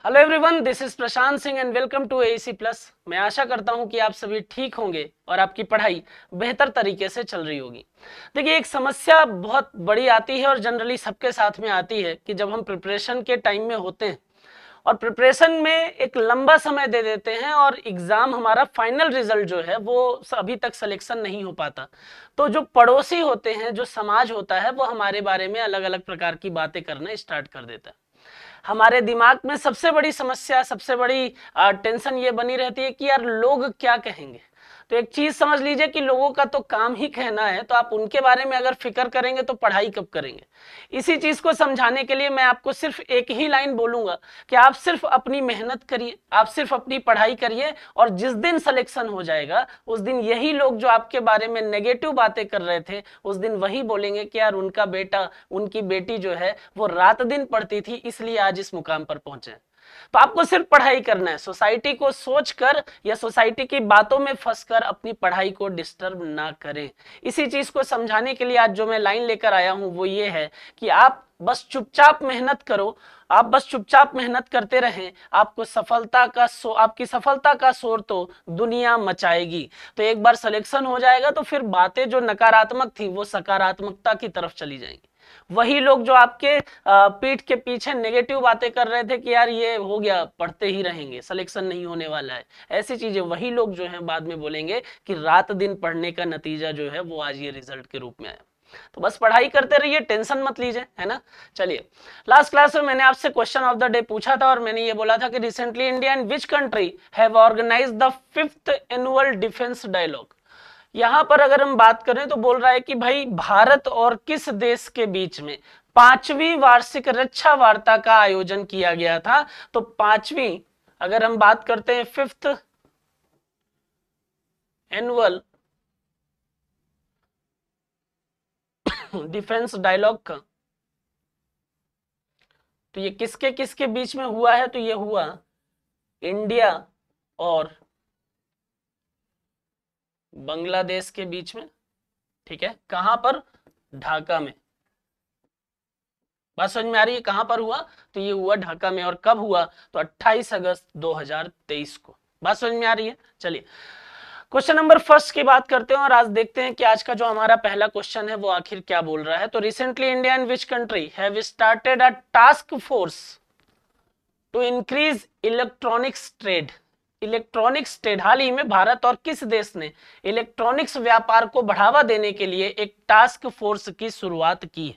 Hello everyone, this is Prashant Singh and welcome to AEC plus. मैं आशा करता हूं कि आप सभी ठीक होंगे और आपकी पढ़ाई बेहतर तरीके से चल रही होगी। देखिए, एक समस्या बहुत बड़ी आती है और जनरली सबके साथ में आती है कि जब हम प्रिपरेशन के टाइम में होते हैं और प्रिपरेशन में एक लंबा समय दे देते हैं और एग्जाम हमारा फाइनल रिजल्ट जो है वो अभी तक सिलेक्शन नहीं हो पाता, तो जो पड़ोसी होते हैं, जो समाज होता है, वो हमारे बारे में अलग अलग प्रकार की बातें करना स्टार्ट कर देता है। हमारे दिमाग में सबसे बड़ी समस्या, सबसे बड़ी टेंशन ये बनी रहती है कि यार लोग क्या कहेंगे। तो एक चीज समझ लीजिए कि लोगों का तो काम ही कहना है, तो आप उनके बारे में अगर फिक्र करेंगे तो पढ़ाई कब करेंगे। इसी चीज को समझाने के लिए मैं आपको सिर्फ एक ही लाइन बोलूंगा कि आप सिर्फ अपनी मेहनत करिए, आप सिर्फ अपनी पढ़ाई करिए, और जिस दिन सिलेक्शन हो जाएगा उस दिन यही लोग जो आपके बारे में नेगेटिव बातें कर रहे थे उस दिन वही बोलेंगे कि यार उनका बेटा, उनकी बेटी जो है वो रात दिन पढ़ती थी इसलिए आज इस मुकाम पर पहुंचे। तो आपको सिर्फ पढ़ाई करना है, सोसाइटी को सोचकर या सोसाइटी की बातों में फंसकर अपनी पढ़ाई को डिस्टर्ब ना करें। इसी चीज को समझाने के लिए आज जो मैं लाइन लेकर आया हूं वो ये है कि आप बस चुपचाप मेहनत करो, आप बस चुपचाप मेहनत करते रहें, आपको आपकी सफलता का शोर तो दुनिया मचाएगी। तो एक बार सिलेक्शन हो जाएगा तो फिर बातें जो नकारात्मक थी वो सकारात्मकता की तरफ चली जाएंगी। वही लोग जो आपके पीठ के पीछे नेगेटिव बातें कर रहे थे कि यार ये हो गया, पढ़ते ही रहेंगे, सिलेक्शन नहीं होने वाला है, ऐसी चीजें वही लोग जो है बाद में बोलेंगे कि रात दिन पढ़ने का नतीजा जो है वो आज ये रिजल्ट के रूप में आया। तो बस पढ़ाई करते रहिए, टेंशन मत लीजिए, है ना। चलिए, लास्ट क्लास में मैंने आपसे क्वेश्चन ऑफ द डे पूछा था और मैंने ये बोला था कि recently India and which country have organised the 5th annual defence dialogue. यहां पर अगर हम बात करें तो बोल रहा है कि भाई भारत और किस देश के बीच में 5वीं वार्षिक रक्षा वार्ता का आयोजन किया गया था। तो 5वीं, अगर हम बात करते हैं 5th एनुअल डिफेंस डायलॉग का, तो ये किसके किसके बीच में हुआ है। तो ये हुआ इंडिया और बांग्लादेश के बीच में। ठीक है, कहां पर? ढाका में। बात समझ में आ रही है कहां पर हुआ? तो ये हुआ ढाका में। और कब हुआ? तो 28 अगस्त 2023 को। बात समझ में आ रही है। चलिए, क्वेश्चन नंबर फर्स्ट की बात करते हैं और आज देखते हैं कि आज का जो हमारा पहला क्वेश्चन है वो आखिर क्या बोल रहा है। तो recently India and which country have started a task force to increase electronics trade. Electronics trade, हाल ही में भारत और किस देश ने इलेक्ट्रॉनिक्स व्यापार को बढ़ावा देने के लिए एक टास्क फोर्स की शुरुआत की है।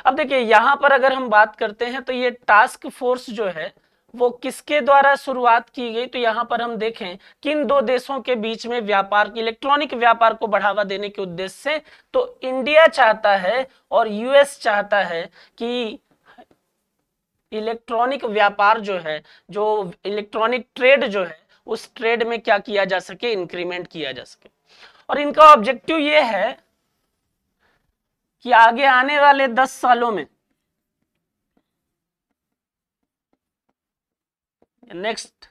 अब देखिए, यहां पर अगर हम बात करते हैं तो ये टास्क फोर्स जो है वो किसके द्वारा शुरुआत की गई। तो यहां पर हम देखें कि इन दो देशों के बीच में व्यापार, इलेक्ट्रॉनिक व्यापार को बढ़ावा देने के उद्देश्य से, तो इंडिया चाहता है और यूएस चाहता है कि इलेक्ट्रॉनिक व्यापार जो है, जो इलेक्ट्रॉनिक ट्रेड जो है, उस ट्रेड में क्या किया जा सके, इंक्रीमेंट किया जा सके। और इनका ऑब्जेक्टिव ये है कि आगे आने वाले 10 सालों में, नेक्स्ट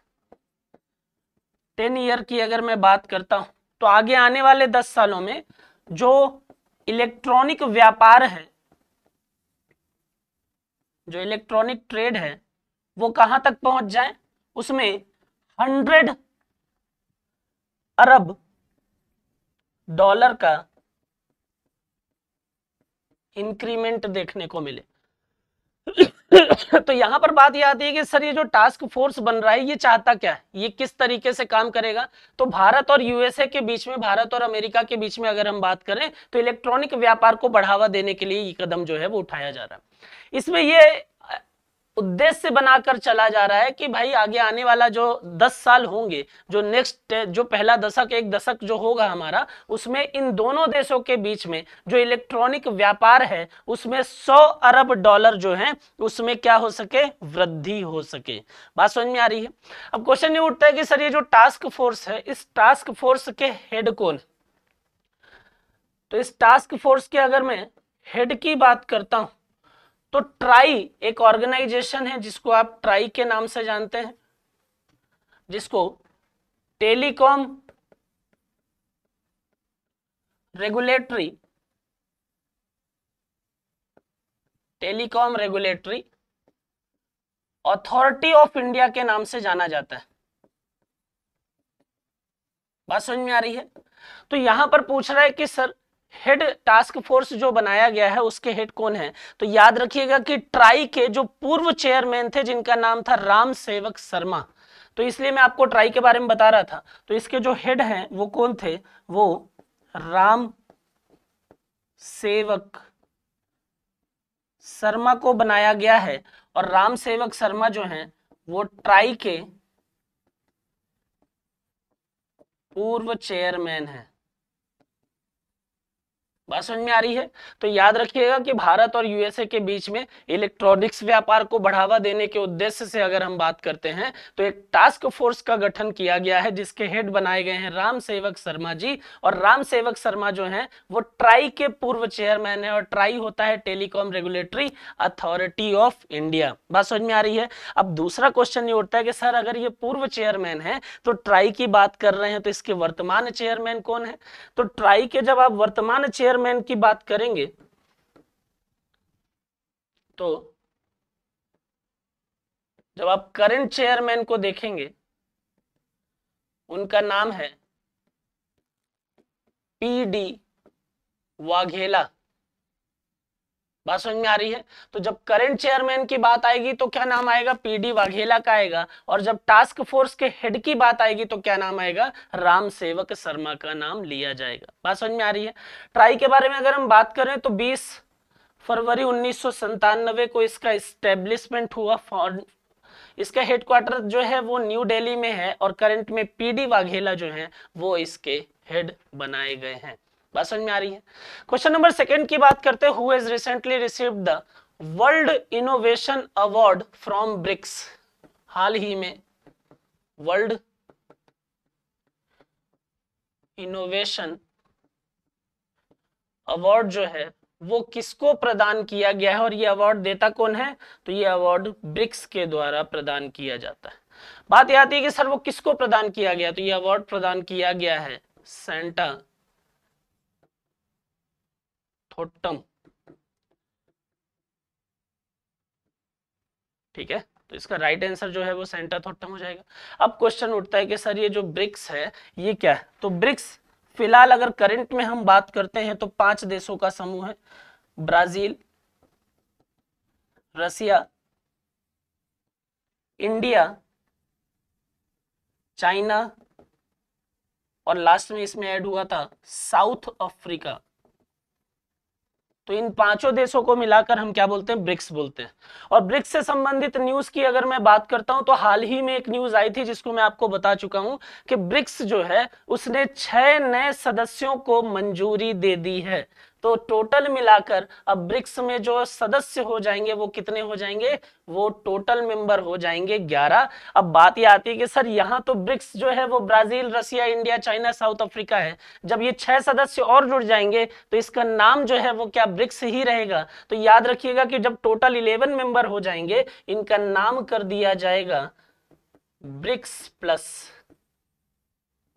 10 ईयर की अगर मैं बात करता हूं, तो आगे आने वाले 10 सालों में जो इलेक्ट्रॉनिक व्यापार है, जो इलेक्ट्रॉनिक ट्रेड है, वो कहां तक पहुंच जाए, उसमें 100 अरब डॉलर का इंक्रीमेंट देखने को मिले। तो यहां पर बात यह आती है कि सर ये जो टास्क फोर्स बन रहा है ये चाहता क्या है, ये किस तरीके से काम करेगा। तो भारत और यूएसए के बीच में, भारत और अमेरिका के बीच में अगर हम बात करें तो इलेक्ट्रॉनिक व्यापार को बढ़ावा देने के लिए ये कदम जो है वो उठाया जा रहा है। इसमें ये उद्देश्य बनाकर चला जा रहा है कि भाई आगे आने वाला जो 10 साल होंगे, जो नेक्स्ट, जो पहला दशक, एक दशक जो होगा हमारा, उसमें इन दोनों देशों के बीच में जो इलेक्ट्रॉनिक व्यापार है उसमें 100 अरब डॉलर जो है उसमें क्या हो सके, वृद्धि हो सके। बात समझ में आ रही है। अब क्वेश्चन ये उठता है कि सर ये जो टास्क फोर्स है, इस टास्क फोर्स के हेड कौन? तो इस टास्क फोर्स के अगर मैं हेड की बात करता हूं तो ट्राई एक ऑर्गेनाइजेशन है जिसको आप ट्राई के नाम से जानते हैं, जिसको telecom regulatory authority of India के नाम से जाना जाता है। बात समझ में आ रही है? तो यहां पर पूछ रहा है कि सर हेड टास्क फोर्स जो बनाया गया है उसके हेड कौन है? तो याद रखिएगा कि ट्राई के जो पूर्व चेयरमैन थे जिनका नाम था राम सेवक शर्मा, तो इसलिए मैं आपको ट्राई के बारे में बता रहा था। तो इसके जो हेड हैं वो कौन थे? वो राम सेवक शर्मा को बनाया गया है। और राम सेवक शर्मा जो हैं वो ट्राई के पूर्व चेयरमैन हैं। बात समझ में आ रही है? तो याद रखिएगा कि भारत और यूएसए के बीच में इलेक्ट्रॉनिक्स व्यापार को बढ़ावा देने के उद्देश्य से अगर हम बात करते हैं तो एक टास्क फोर्स का गठन किया गया है जिसके हेड बनाए गए हैं राम सेवक शर्मा जी। और राम सेवक शर्मा जो हैं वो ट्राई के पूर्व चेयरमैन है, और ट्राई होता है telecom regulatory authority of India. बात समझ में आ रही है? अब दूसरा क्वेश्चन ये उठता है कि सर अगर ये पूर्व चेयरमैन है तो ट्राई की बात कर रहे हैं तो इसके वर्तमान चेयरमैन कौन है? तो ट्राई के जब आप वर्तमान चेयरमैन की बात करेंगे तो जब आप करंट चेयरमैन को देखेंगे उनका नाम है पीडी वाघेला। बात समझ में आ रही है? तो जब करंट चेयरमैन की बात आएगी तो क्या नाम आएगा? पीडी वाघेला का आएगा। और जब टास्क फोर्स के हेड की बात आएगी तो क्या नाम आएगा? राम सेवक शर्मा का नाम लिया जाएगा। बात समझ में आ रही है? ट्राई के बारे में अगर हम बात करें तो 20 फरवरी 1997 को इसका इस्टेब्लिशमेंट हुआ। इसका हेडक्वार्टर जो है वो न्यू दिल्ली में है और करंट में पीडी वाघेला जो है वो इसके हेड बनाए गए हैं। बात समझ में आ रही है? क्वेश्चन नंबर सेकंड की बात करते हैं। Who has recently received the world innovation award from BRICS? हाल ही में वर्ल्ड इनोवेशन अवार्ड जो है वो किसको प्रदान किया गया है और ये अवार्ड देता कौन है? तो ये अवार्ड ब्रिक्स के द्वारा प्रदान किया जाता है। बात यह आती है कि सर वो किसको प्रदान किया गया? तो ये अवार्ड प्रदान किया गया है सेंटा थोट्टम। ठीक है, तो इसका राइट आंसर जो है वो सेंटा थोट्टम हो जाएगा। अब क्वेश्चन उठता है कि सर ये जो ब्रिक्स है ये क्या है? तो ब्रिक्स फिलहाल अगर करंट में हम बात करते हैं तो 5 देशों का समूह है। ब्राजील, रसिया, इंडिया, चाइना और लास्ट में इसमें ऐड हुआ था साउथ अफ्रीका। तो इन 5 देशों को मिलाकर हम क्या बोलते हैं? ब्रिक्स बोलते हैं। और ब्रिक्स से संबंधित न्यूज की अगर मैं बात करता हूं तो हाल ही में एक न्यूज आई थी जिसको मैं आपको बता चुका हूं कि ब्रिक्स जो है उसने 6 नए सदस्यों को मंजूरी दे दी है। तो टोटल मिलाकर अब ब्रिक्स में जो सदस्य हो जाएंगे वो कितने हो जाएंगे? वो टोटल मेंबर हो जाएंगे 11। अब बात ये आती है कि सर यहाँ तो ब्रिक्स जो है वो ब्राजील, रसिया, इंडिया, चाइना, साउथ अफ्रीका है। जब ये 6 सदस्य और जुड़ जाएंगे तो इसका नाम जो है वो क्या ब्रिक्स ही रहेगा? तो याद रखिएगा कि जब टोटल 11 मेंबर हो जाएंगे इनका नाम कर दिया जाएगा ब्रिक्स प्लस।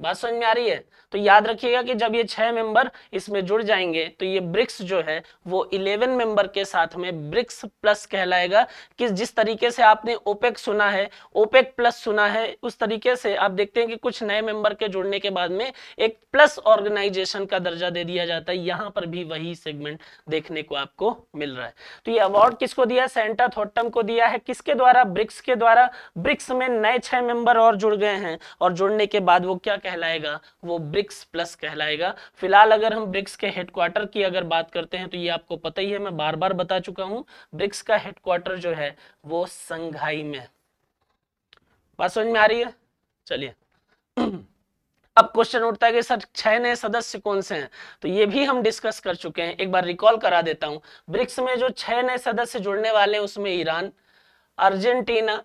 बात समझ में आ रही है? तो याद रखिएगा कि जब ये 6 मेंबर इसमें जुड़ जाएंगे तो ये ब्रिक्स जो है वो 11 मेंबर के साथ में ब्रिक्स प्लस कहलाएगा। कि जिस तरीके से आपने ओपेक सुना है, ओपेक प्लस सुना है, उस तरीके से आप देखते हैं कि कुछ नए मेंबर के जुड़ने के बाद में एक प्लस ऑर्गेनाइजेशन का दर्जा दे दिया जाता है। यहां पर भी वही सेगमेंट देखने को आपको मिल रहा है। तो ये अवार्ड किसको दिया? सेंटा थोट्टम को दिया है। किसके द्वारा? ब्रिक्स के द्वारा। ब्रिक्स में नए 6 मेंबर और जुड़ गए हैं और जुड़ने के बाद वो क्या कहलाएगा? वो ब्रिक्स प्लस कहलाएगा। फिलहाल अगर हम ब्रिक्स के हेडक्वार्टर की अगर बात करते हैं तो ये आपको पता ही है, मैं बार बार बता चुका हूं, ब्रिक्स का हेडक्वार्टर जो है वो संघाई में। बात समझ में आ रही है? चलिए अब क्वेश्चन उठता है कि सर 6 नए सदस्य कौन से हैं? तो ये भी हम डिस्कस कर चुके हैं, एक बार रिकॉल करा देता हूं। ब्रिक्स में जो 6 नए सदस्य जुड़ने वाले हैं उसमें ईरान, अर्जेंटीना,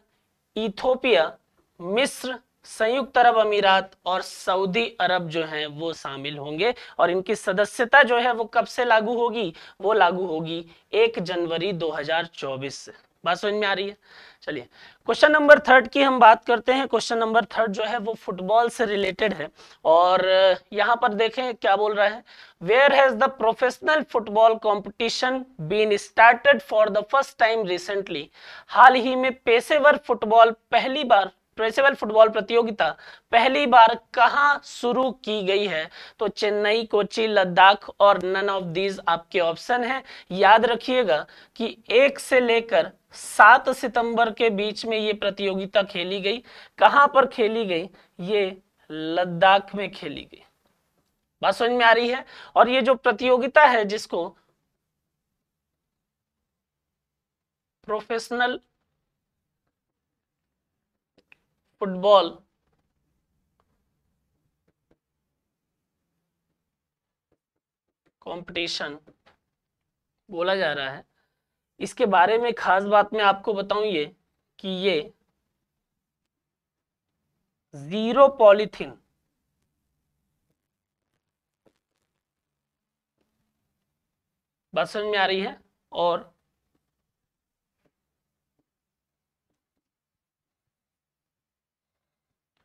इथोपिया, मिस्र, संयुक्त अरब अमीरात और सऊदी अरब जो हैं वो शामिल होंगे। और इनकी सदस्यता जो है वो कब से लागू होगी? वो लागू होगी 1 जनवरी 2024 से। बात समझ में आ रही है? चलिए क्वेश्चन नंबर 3 की हम बात करते हैं। क्वेश्चन नंबर 3 जो है वो फुटबॉल से रिलेटेड है और यहाँ पर देखें क्या बोल रहा है। Where has the professional football competition been started for the first time recently. हाल ही में पेशेवर फुटबॉल प्रतियोगिता पहली बार कहां शुरू की गई है? तो चेन्नई, कोच्चि, लद्दाख और नन ऑफ दीज आपके ऑप्शन है। याद रखिएगा कि 1 से लेकर 7 सितंबर के बीच में ये प्रतियोगिता खेली गई। कहां पर खेली गई? ये लद्दाख में खेली गई। बात समझ में आ रही है? और ये जो प्रतियोगिता है जिसको प्रोफेशनल फुटबॉल कंपटीशन बोला जा रहा है, इसके बारे में खास बात मैं आपको बताऊं ये कि ये जीरो पॉलीथीन बात समझ में आ रही है और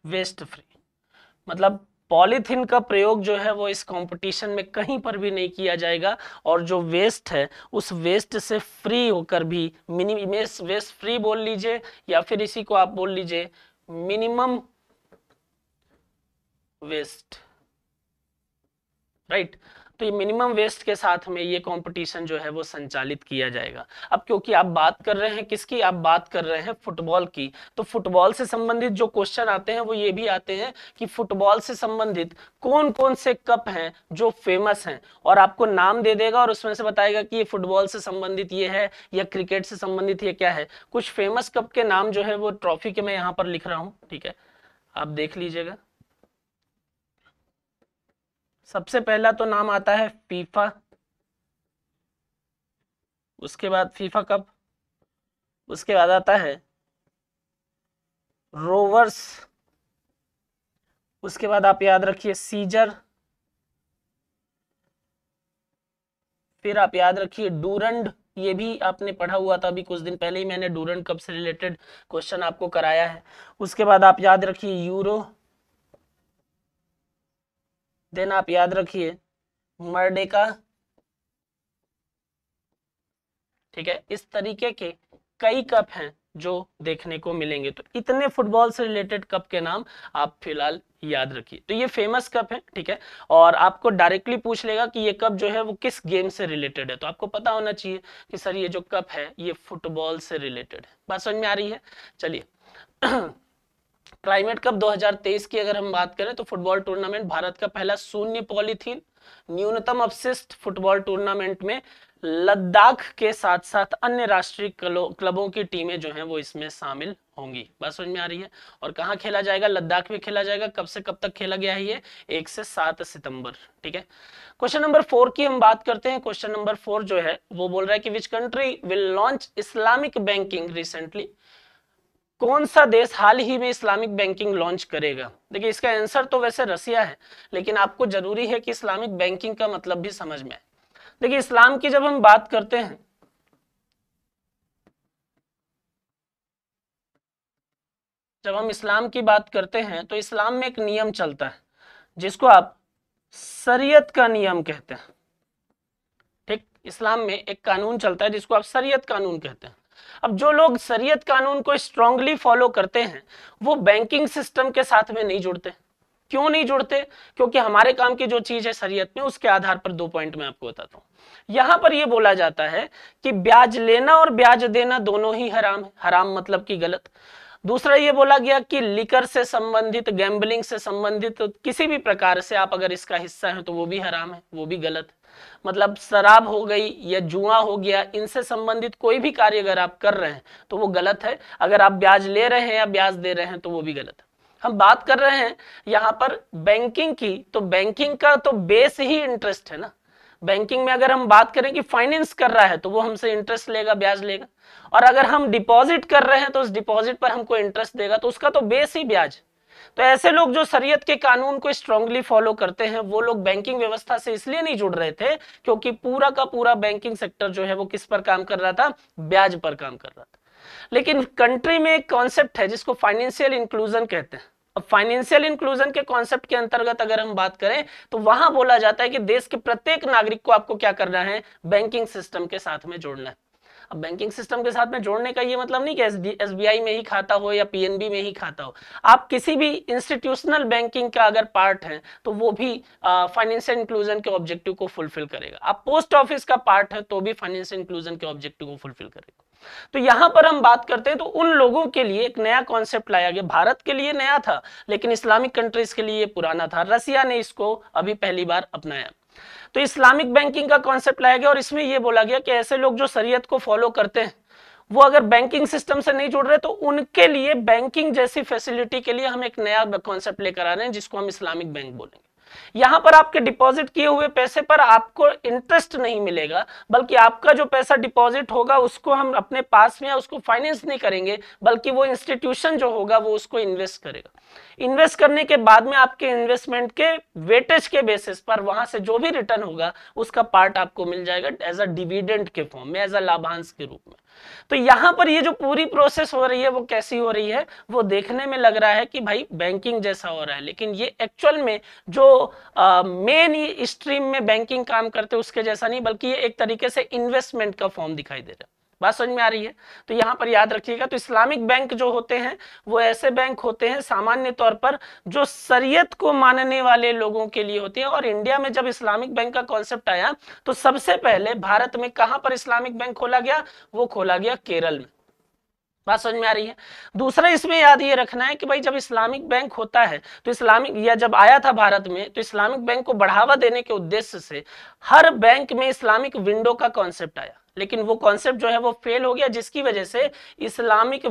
वेस्ट फ्री, मतलब पॉलीथीन का प्रयोग जो है वो इस कंपटीशन में कहीं पर भी नहीं किया जाएगा और जो वेस्ट है उस वेस्ट से फ्री होकर भी वेस्ट फ्री बोल लीजिए या फिर इसी को आप बोल लीजिए मिनिमम वेस्ट, राइट। तो ये मिनिमम वेस्ट के साथ में ये कंपटीशन जो है वो संचालित किया जाएगा। अब क्योंकि आप बात कर रहे हैं किसकी, आप बात कर रहे हैं फुटबॉल की, तो फुटबॉल से संबंधित जो क्वेश्चन आते हैं वो ये भी आते हैं कि फुटबॉल से संबंधित कौन कौन से कप हैं जो फेमस हैं, और आपको नाम दे देगा और उसमें से बताएगा कि ये फुटबॉल से संबंधित ये है या क्रिकेट से संबंधित ये क्या है। कुछ फेमस कप के नाम जो है वो ट्रॉफी के मैं यहाँ पर लिख रहा हूँ, ठीक है, आप देख लीजिएगा। सबसे पहला तो नाम आता है फीफा, उसके बाद फीफा कप, उसके बाद आता है रोवर्स, उसके बाद आप याद रखिए सीजर, फिर आप याद रखिए डूरंड, ये भी आपने पढ़ा हुआ था अभी कुछ दिन पहले ही, मैंने डूरंड कप से रिलेटेड क्वेश्चन आपको कराया है। उसके बाद आप याद रखिए यूरो, देन आप याद रखिए मर्डेका, ठीक है। इस तरीके के कई कप हैं जो देखने को मिलेंगे, तो इतने फुटबॉल से रिलेटेड कप के नाम आप फिलहाल याद रखिए। तो ये फेमस कप है, ठीक है, और आपको डायरेक्टली पूछ लेगा कि ये कप जो है वो किस गेम से रिलेटेड है, तो आपको पता होना चाहिए कि सर ये जो कप है ये फुटबॉल से रिलेटेड है। बात समझ में आ रही है? चलिए क्लाइमेट कप 2023 की अगर हम बात करें तो फुटबॉल टूर्नामेंट भारत का पहला शून्य पॉलीथीन न्यूनतम अपशिष्ट फुटबॉल टूर्नामेंट में लद्दाख के साथ साथ अन्य राष्ट्रीय क्लबों की टीमें जो हैं वो इसमें शामिल होंगी। बात समझ में आ रही है? और कहाँ खेला जाएगा? लद्दाख में खेला जाएगा। कब से कब तक खेला गया है ये? 1 से 7 सितंबर, ठीक है। क्वेश्चन नंबर 4 की हम बात करते हैं। क्वेश्चन नंबर 4 जो है वो बोल रहा है कि which country will launch Islamic banking recently. कौन सा देश हाल ही में इस्लामिक बैंकिंग लॉन्च करेगा? देखिए इसका आंसर तो वैसे रसिया है, लेकिन आपको जरूरी है कि इस्लामिक बैंकिंग का मतलब भी समझ में आए। देखिए इस्लाम की जब हम बात करते हैं, जब हम इस्लाम की बात करते हैं तो इस्लाम में एक नियम चलता है जिसको आप शरीयत का नियम कहते हैं, ठीक। इस्लाम में एक कानून चलता है जिसको आप शरीयत कानून कहते हैं। अब जो लोग शरीयत कानून को स्ट्रांगली फॉलो करते हैं वो बैंकिंग सिस्टम के साथ में नहीं जुड़ते। क्यों नहीं जुड़ते? क्योंकि हमारे काम की जो चीज है शरीयत में, उसके आधार पर 2 पॉइंट मैं आपको बताता हूं। यहां पर यह बोला जाता है कि ब्याज लेना और ब्याज देना दोनों ही हराम है। हराम मतलब कि गलत। दूसरा ये बोला गया कि लिकर से संबंधित, गैम्बलिंग से संबंधित किसी भी प्रकार से आप अगर इसका हिस्सा है तो वो भी हराम है, वो भी गलत है। मतलब शराब हो गई या जुआ हो गया, इनसे संबंधित कोई भी कार्य अगर आप कर रहे हैं तो वो गलत है। अगर आप ब्याज ले रहे हैं या ब्याज दे रहे हैं तो वो भी गलत है। हम बात कर रहे हैं यहाँ पर बैंकिंग की, तो बैंकिंग का तो बेस ही इंटरेस्ट है ना। बैंकिंग में अगर हम बात करें कि फाइनेंस कर रहा है तो वो हमसे इंटरेस्ट लेगा, ब्याज लेगा, और अगर हम डिपॉजिट कर रहे हैं तो उस डिपॉजिट पर हमको इंटरेस्ट देगा, तो उसका तो बेस ही ब्याज। तो ऐसे लोग जो शरीयत के कानून को स्ट्रांगली फॉलो करते हैं वो लोग बैंकिंग व्यवस्था से इसलिए नहीं जुड़ रहे थे क्योंकि पूरा का पूरा बैंकिंग सेक्टर जो है वो किस पर काम कर रहा था? ब्याज पर काम कर रहा था। लेकिन कंट्री में एक कॉन्सेप्ट है जिसको फाइनेंशियल इंक्लूजन कहते हैं। अब फाइनेंशियल इंक्लूजन के कॉन्सेप्ट के अंतर्गत अगर हम बात करें तो वहां बोला जाता है कि देश के प्रत्येक नागरिक को आपको क्या करना है, बैंकिंग सिस्टम के साथ में जोड़ना है। अब बैंकिंग सिस्टम के साथ में जोड़ने का ये मतलब नहीं कि एसबीआई में ही खाता हो या पीएनबी में ही खाता हो, आप किसी भी इंस्टीट्यूशनल बैंकिंग का अगर पार्ट है तो वो भी फाइनेंशियल इंक्लूजन के ऑब्जेक्टिव को फुलफिल करेगा। आप पोस्ट ऑफिस का पार्ट है तो भी फाइनेंशियल इंक्लूजन के ऑब्जेक्टिव को फुलफिल करेगा। तो यहां पर हम बात करते हैं तो उन लोगों के लिए एक नया कॉन्सेप्ट लाया गया, भारत के लिए नया था लेकिन इस्लामिक कंट्रीज के लिए पुराना था, रसिया ने इसको अभी पहली बार अपनाया। तो इस्लामिक बैंकिंग का कॉन्सेप्ट लाया गया और इसमें यह बोला गया कि ऐसे लोग जो शरीयत को फॉलो करते हैं वो अगर बैंकिंग सिस्टम से नहीं जुड़ रहे तो उनके लिए बैंकिंग जैसी फैसिलिटी के लिए हम एक नया कॉन्सेप्ट लेकर आ रहे हैं जिसको हम इस्लामिक बैंक बोलेंगे। यहां पर आपके डिपॉजिट किए हुए पैसे पर आपको इंटरेस्ट नहीं मिलेगा, बल्कि आपका जो पैसा डिपॉजिट होगा उसको हम अपने पास में या उसको फाइनेंस नहीं करेंगे, बल्कि वो इंस्टीट्यूशन जो होगा वो उसको इन्वेस्ट करेगा। इन्वेस्ट करने के बाद में आपके इन्वेस्टमेंट के वेटेज के बेसिस पर वहां से जो भी रिटर्न होगा उसका पार्ट आपको मिल जाएगा एज अ डिविडेंड के फॉर्म में, एज अ लाभांश के रूप में। तो यहां पर ये जो पूरी प्रोसेस हो रही है वो कैसी हो रही है, वो देखने में लग रहा है कि भाई बैंकिंग जैसा हो रहा है, लेकिन ये एक्चुअल में जो मेन स्ट्रीम में बैंकिंग काम करते हैं उसके जैसा नहीं, बल्कि ये एक तरीके से इन्वेस्टमेंट का फॉर्म दिखाई दे रहा है। बात समझ में आ रही है? तो यहां पर याद रखिएगा, तो इस्लामिक बैंक जो होते हैं वो ऐसे बैंक होते हैं सामान्य तौर पर जो शरीयत को मानने वाले लोगों के लिए होती है। और इंडिया में जब इस्लामिक बैंक का कॉन्सेप्ट आया तो सबसे पहले भारत में कहां पर इस्लामिक बैंक खोला गया, वो खोला गया केरल में। बात समझ में आ रही है? दूसरा इसमें याद ये रखना है कि भाई जब इस्लामिक बैंक होता है तो इस्लामिक, या जब आया था भारत में तो इस्लामिक बैंक को बढ़ावा देने के उद्देश्य से हर बैंक में इस्लामिक विंडो का कॉन्सेप्ट आया, लेकिन वो कॉन्सेप्ट जो है वो फेल हो गया, जिसकी वजह से इस्लामिक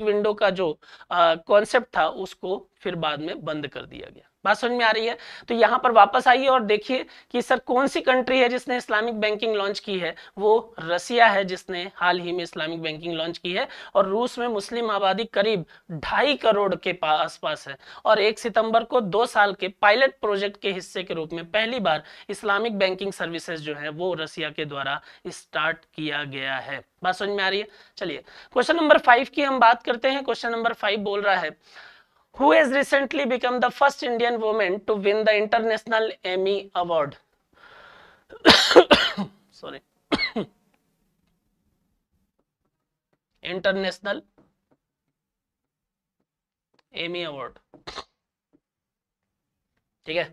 विंडो का जो कॉन्सेप्ट था उसको फिर बाद में बंद कर दिया गया। बात समझ में आ रही है? तो यहां पर वापस आइए और देखिए कि सर कौन सी कंट्री है जिसने इस्लामिक बैंकिंग लॉन्च की है, वो रसिया है जिसने हाल ही में इस्लामिक बैंकिंग लॉन्च की है। और रूस में मुस्लिम आबादी करीब 2.5 करोड़ के आसपास है और 1 सितंबर को 2 साल के पायलट प्रोजेक्ट के हिस्से के रूप में पहली बार इस्लामिक बैंकिंग सर्विसेज जो है वो रसिया के द्वारा स्टार्ट किया गया है। बात समझ में आ रही है? चलिए क्वेश्चन नंबर 5 की हम बात करते हैं। क्वेश्चन नंबर 5 बोल रहा है, Who has recently become the first Indian woman to win the International Emmy Award? Sorry. International Emmy Award. ठीक है,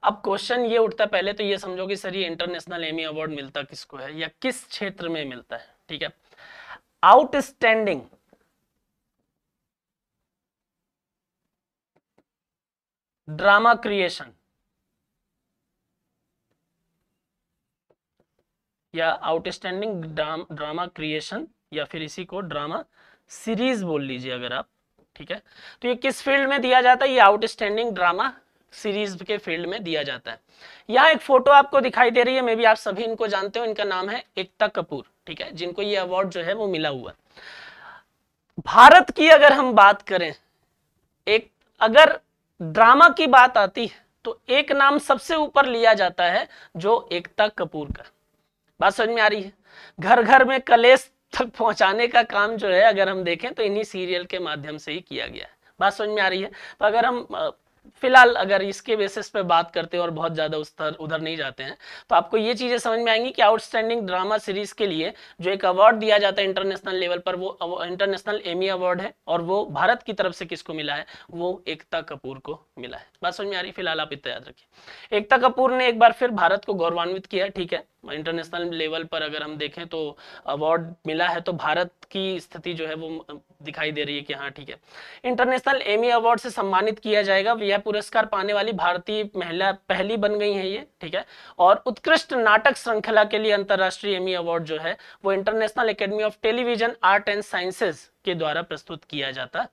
अब क्वेश्चन ये उठता है, पहले तो ये समझो कि सर ये इंटरनेशनल एमी अवार्ड मिलता किसको है या किस क्षेत्र में मिलता है। ठीक है, आउटस्टैंडिंग ड्रामा क्रिएशन या आउटस्टैंडिंग ड्रामा क्रिएशन या फिर इसी को ड्रामा सीरीज बोल लीजिए अगर आप। ठीक है, तो ये किस फील्ड में दिया जाता है, ये आउटस्टैंडिंग ड्रामा सीरीज के फील्ड में दिया जाता है। यहाँ एक फोटो आपको दिखाई दे रही है, मे बी आप सभी इनको जानते हो, इनका नाम है एकता कपूर। ठीक है, जिनको ये अवार्ड जो है वो मिला हुआ है। भारत की अगर हम बात करें, एक अगर ड्रामा की बात आती है तो एक नाम सबसे ऊपर लिया जाता है जो एकता कपूर का। बात समझ में आ रही है? घर घर में कलेश तक पहुंचाने का काम जो है अगर हम देखें तो इन्हीं सीरियल के माध्यम से ही किया गया है। बात समझ में आ रही है? तो अगर हम फिलहाल अगर इसके बेसिस पे बात करते हैं और बहुत ज्यादा उधर नहीं जाते हैं तो आपको ये चीजें समझ में आएंगी कि आउटस्टैंडिंग ड्रामा सीरीज के लिए जो एक अवार्ड दिया जाता है इंटरनेशनल लेवल पर, वो इंटरनेशनल एमी अवार्ड है और वो भारत की तरफ से किसको मिला है, वो एकता कपूर को मिला है। बात समझ में आ रही है? फिलहाल आप इतना याद रखिए, एकता कपूर ने एक बार फिर भारत को गौरवान्वित किया। ठीक है, इंटरनेशनल लेवल पर अगर हम देखें तो अवार्ड मिला है तो भारत की स्थिति जो है वो दिखाई दे रही है कि हाँ ठीक है, इंटरनेशनल एमी अवार्ड से सम्मानित किया जाएगा। यह पुरस्कार पाने वाली भारतीय महिला पहली बन गई है ये। ठीक है, और उत्कृष्ट नाटक श्रृंखला के लिए अंतरराष्ट्रीय एमी अवार्ड जो है वो international academy of television art and sciences के द्वारा प्रस्तुत किया जाता है।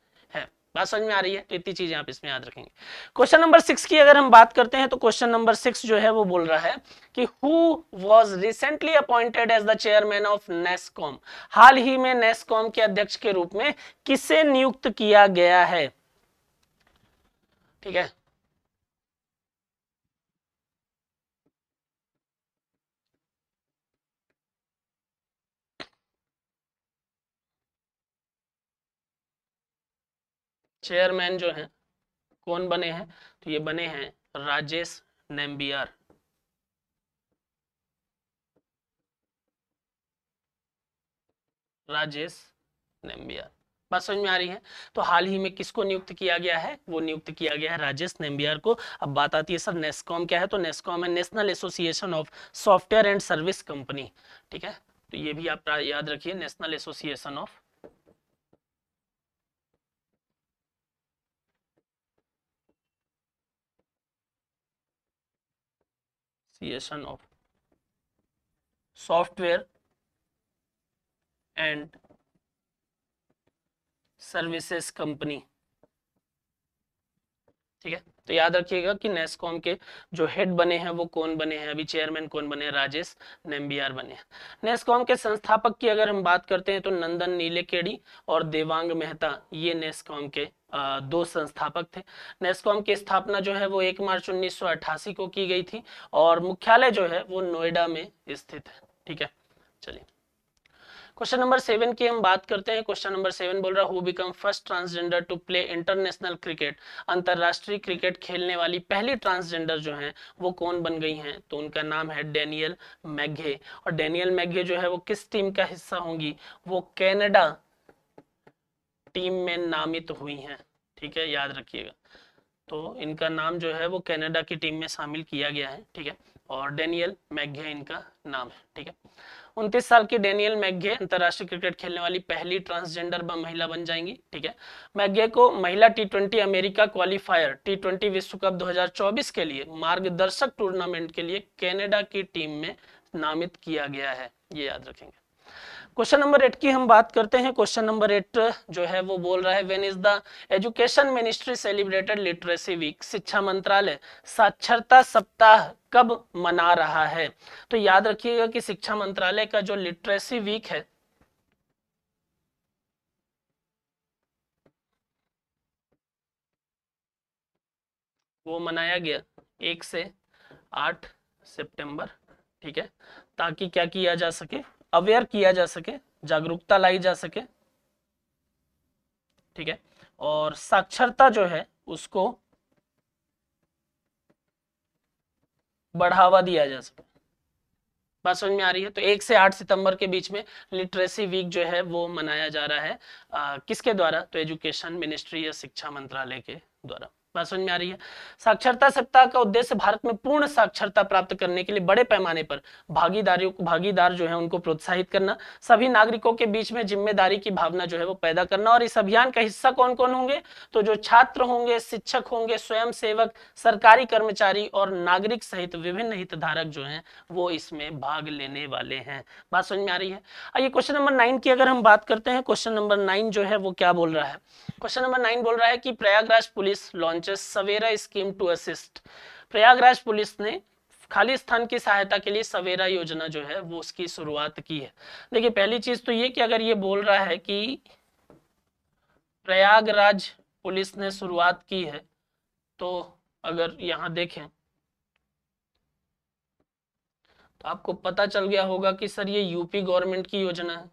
बात समझ में आ रही है? तो इतनी चीजें आप इसमें याद रखेंगे। क्वेश्चन नंबर 6 की अगर हम बात करते हैं तो क्वेश्चन नंबर 6 जो है वो बोल रहा है कि who was recently appointed as the chairman of NASSCOM. हाल ही में नेस्कॉम के अध्यक्ष के रूप में किसे नियुक्त किया गया है? ठीक है, चेयरमैन जो है कौन बने हैं, तो ये बने हैं राजेश नेम्बियार। राजेश नेम्बियार, बात समझ में आ रही है। तो हाल ही में किसको नियुक्त किया गया है, वो नियुक्त किया गया है राजेश नेम्बियार को। अब बात आती है सर नेस्कॉम क्या है, तो नेस्कॉम है national association of software and service company, ठीक है। तो ये भी आप याद रखिए, national association of software and services company, ठीक है। तो याद रखिएगा कि नेस्कॉम के जो हेड बने हैं वो कौन बने हैं, अभी चेयरमैन कौन बने हैं, राजेश नेम्बियार बने हैं। नेस्कॉम के संस्थापक की अगर हम बात करते हैं तो नंदन नीलेकेणी और देवांग मेहता, ये नेस्कॉम के दो संस्थापक थे। नेस्कॉम की स्थापना जो है वो 1 मार्च 1988 को की गई थी और मुख्यालय जो है वो नोएडा में स्थित है, ठीक है। चलिए क्वेश्चन नंबर 7 की हम बात करते हैं। क्वेश्चन नंबर 7 बोल रहा है who become first transgender to play international cricket, अंतरराष्ट्रीय क्रिकेट खेलने वाली पहली ट्रांसजेंडर जो हैं वो कौन बन गई हैं, तो उनका नाम है डेनियल मैघे। और डेनियल मैघे जो है वो किस टीम का हिस्सा होंगी, वो कनाडा टीम में नामित हुई हैं, ठीक है, याद रखिएगा। तो इनका नाम जो है वो कनाडा की टीम में शामिल किया गया है, ठीक है। और डेनियल मैघे इनका नाम है, ठीक है। 29 साल की डेनियल मैघे अंतरराष्ट्रीय क्रिकेट खेलने वाली पहली ट्रांसजेंडर महिला बन जाएंगी, ठीक है। मैघे को महिला टी20 अमेरिका क्वालिफायर टी20 विश्व कप 2024 के लिए मार्गदर्शक टूर्नामेंट के लिए कनाडा की टीम में नामित किया गया है, ये याद रखेंगे। क्वेश्चन नंबर 8 की हम बात करते हैं। क्वेश्चन नंबर 8 जो है वो बोल रहा है when is the education ministry celebrated literacy week, शिक्षा मंत्रालय साक्षरता सप्ताह कब मना रहा है। तो याद रखिएगा कि शिक्षा मंत्रालय का जो लिटरेसी वीक है वो मनाया गया 1 से 8 सितंबर, ठीक है, ताकि क्या किया जा सके, अवेयर किया जा सके, जागरूकता लाई जा सके, ठीक है, और साक्षरता जो है उसको बढ़ावा दिया जा सके। बात समझ में आ रही है। तो 1 से 8 सितंबर के बीच में लिटरेसी वीक जो है वो मनाया जा रहा है, किसके द्वारा, तो एजुकेशन मिनिस्ट्री या शिक्षा मंत्रालय के द्वारा। बात समझ में आ रही है। साक्षरता सप्ताह का उद्देश्य भारत में पूर्ण साक्षरता प्राप्त करने के लिए बड़े पैमाने पर भागीदार जो है उनको प्रोत्साहित करना, सभी नागरिकों के बीच में जिम्मेदारी की भावना जो है वो पैदा करना। और इस अभियान का हिस्सा कौन कौन होंगे, तो जो छात्र होंगे, शिक्षक होंगे, स्वयं सेवक, सरकारी कर्मचारी और नागरिक सहित विभिन्न हितधारक जो हैं वो इसमें भाग लेने वाले हैं। बात समझ में आ रही है। आइए क्वेश्चन नंबर 9 की अगर हम बात करते हैं। क्वेश्चन नंबर 9 जो है वो क्या बोल रहा है, क्वेश्चन नंबर 9 बोल रहा है कि Prayagraj police launches Savera scheme to assist. Prayagraj police ने खाली स्थान की सहायता के लिए सवेरा योजना जो है वो उसकी शुरुआत की है। देखिए पहली चीज तो ये कि अगर ये बोल रहा है कि प्रयागराज पुलिस ने शुरुआत की है, तो अगर यहां देखें तो आपको पता चल गया होगा कि सर ये यूपी गवर्नमेंट की योजना है,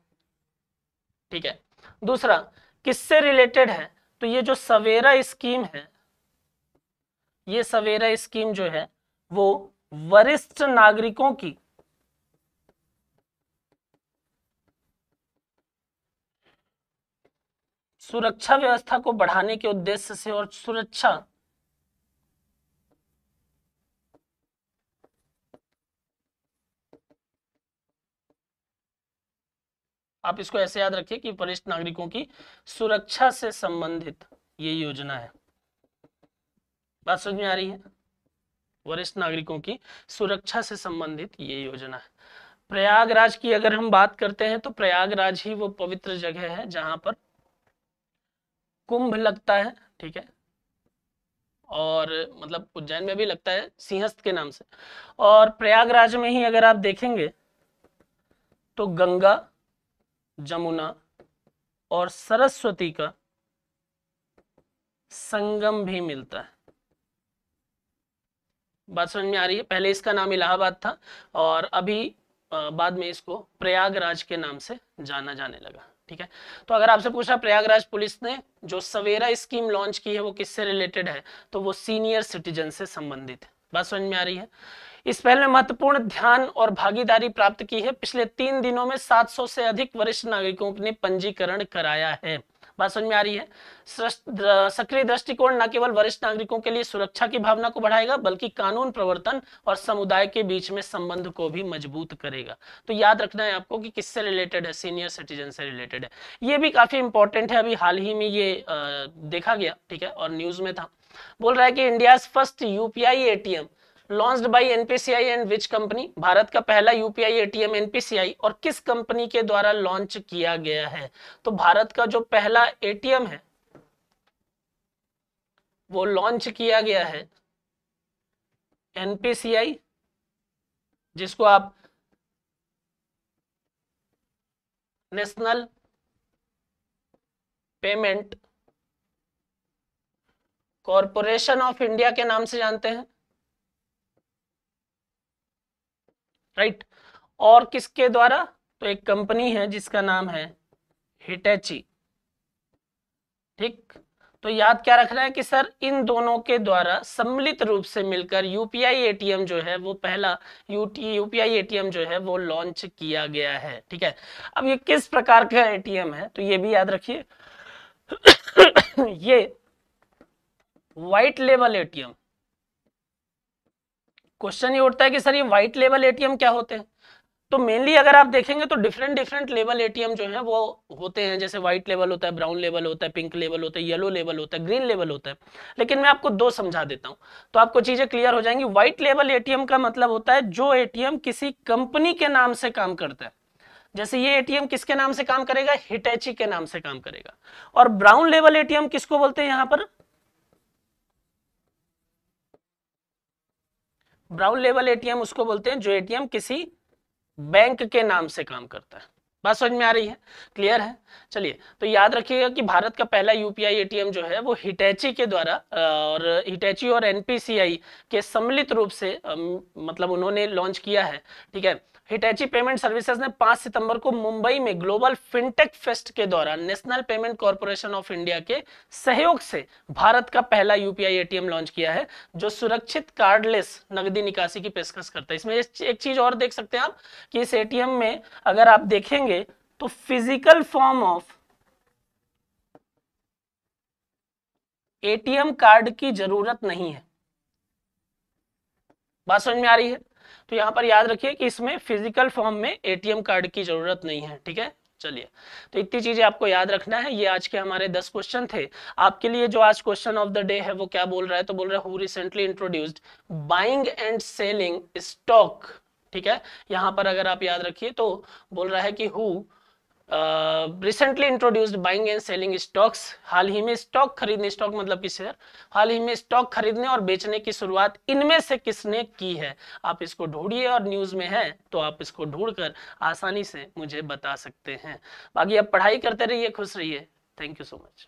ठीक है। दूसरा किससे रिलेटेड है, तो ये जो सवेरा स्कीम है, ये सवेरा स्कीम जो है वो वरिष्ठ नागरिकों की सुरक्षा व्यवस्था को बढ़ाने के उद्देश्य से और सुरक्षा आप इसको ऐसे याद रखिए कि वरिष्ठ नागरिकों की सुरक्षा से संबंधित ये योजना है। बात समझ में आ रही है। वरिष्ठ नागरिकों की सुरक्षा से संबंधित ये योजना है। प्रयागराज की अगर हम बात करते हैं तो प्रयागराज ही वो पवित्र जगह है जहां पर कुंभ लगता है, ठीक है, और मतलब उज्जैन में भी लगता है सिंहस्थ के नाम से। और प्रयागराज में ही अगर आप देखेंगे तो गंगा, जमुना और सरस्वती का संगम भी मिलता है। बात समझ में आ रही है। पहले इसका नाम इलाहाबाद था और अभी बाद में इसको प्रयागराज के नाम से जाना जाने लगा, ठीक है। तो अगर आपसे पूछा प्रयागराज पुलिस ने जो सवेरा स्कीम लॉन्च की है वो किससे रिलेटेड है, तो वो सीनियर सिटीजन से संबंधित है। बात समझ में आ रही है। इस पहल ने महत्वपूर्ण ध्यान और भागीदारी प्राप्त की है। पिछले 3 दिनों में 700 से अधिक वरिष्ठ नागरिकों ने पंजीकरण कराया है। बात समझ में आ रही है। सक्रिय दृष्टिकोण न केवल वरिष्ठ नागरिकों के लिए सुरक्षा की भावना को बढ़ाएगा बल्कि कानून प्रवर्तन और समुदाय के बीच में संबंध को भी मजबूत करेगा। तो याद रखना है आपको कि किससे रिलेटेड है, सीनियर सिटीजन से रिलेटेड है। ये भी काफी इंपॉर्टेंट है, अभी हाल ही में ये देखा गया, ठीक है, और न्यूज में था। बोल रहा है कि India first UPI ATM launched by NPCI and which company, Bharat का पहला यूपीआई एटीएम एनपीसीआई और किस कंपनी के द्वारा लॉन्च किया गया है। तो भारत का जो पहला एटीएम है वो लॉन्च किया गया है एनपीसीआई, जिसको आप national payment corporation of India के नाम से जानते हैं, राइट। और किसके द्वारा, तो एक कंपनी है जिसका नाम है हिटैची, ठीक। तो याद क्या रखना है कि सर इन दोनों के द्वारा सम्मिलित रूप से मिलकर यूपीआई एटीएम जो है वो पहला यूपीआई एटीएम जो है वो लॉन्च किया गया है, ठीक है। अब ये किस प्रकार का एटीएम है, तो ये भी याद रखिए ये व्हाइट लेबल एटीएम। क्वेश्चन ये उठता है कि सर ये व्हाइट लेबल एटीएम क्या होते हैं। तो मेनली अगर आप देखेंगे तो डिफरेंट डिफरेंट लेवल एटीएम जो है वो होते हैं, जैसे व्हाइट लेवल होता है, ब्राउन लेवल होता है, पिंक लेवल होता है, येलो लेवल होता है, ग्रीन लेवल होता है। लेकिन मैं आपको 2 समझा देता हूं तो आपको चीजें क्लियर हो जाएंगी। व्हाइट लेवल एटीएम का मतलब होता है जो एटीएम किसी कंपनी के नाम से काम करता है, जैसे ये एटीएम किसके नाम से काम करेगा, हिटैची के नाम से काम करेगा। और ब्राउन लेवल एटीएम किसको बोलते हैं, यहां पर ब्राउन लेवल एटीएम उसको बोलते हैं जो एटीएम किसी बैंक के नाम से काम करता है। बात समझ में आ रही है, क्लियर है। चलिए, तो याद रखिएगा कि भारत का पहला यूपीआई एटीएम जो है वो हिटैची के द्वारा और हिटैची और एनपीसीआई के सम्मिलित रूप से मतलब उन्होंने लॉन्च किया है, ठीक है। हिटैची पेमेंट सर्विसेज ने 5 सितंबर को मुंबई में ग्लोबल फिनटेक फेस्ट के दौरान national payment corporation of India के सहयोग से भारत का पहला यूपीआई एटीएम लॉन्च किया है जो सुरक्षित कार्डलेस नकदी निकासी की पेशकश करता है। इसमें एक चीज और देख सकते हैं आप कि इस एटीएम में अगर आप देखेंगे तो physical form of ATM card की जरूरत नहीं है। बात समझ में आ रही है। तो यहां पर याद रखिए कि इसमें फिजिकल फॉर्म में एटीएम कार्ड की जरूरत नहीं है, ठीक है। चलिए, तो इतनी चीजें आपको याद रखना है। ये आज के हमारे 10 क्वेश्चन थे आपके लिए। जो आज क्वेश्चन ऑफ द डे है वो क्या बोल रहा है, तो बोल रहा है who recently introduced buying and selling stock, ठीक है। यहां पर अगर आप याद रखिए तो बोल रहा है कि who recently introduced buying and selling stocks, हाल ही में स्टॉक खरीदने, स्टॉक मतलब कि शेयर, हाल ही में स्टॉक खरीदने और बेचने की शुरुआत इनमें से किसने की है। आप इसको ढूंढिए और न्यूज में है तो आप इसको ढूंढकर आसानी से मुझे बता सकते हैं। बाकी आप पढ़ाई करते रहिए, खुश रहिए। Thank you so much.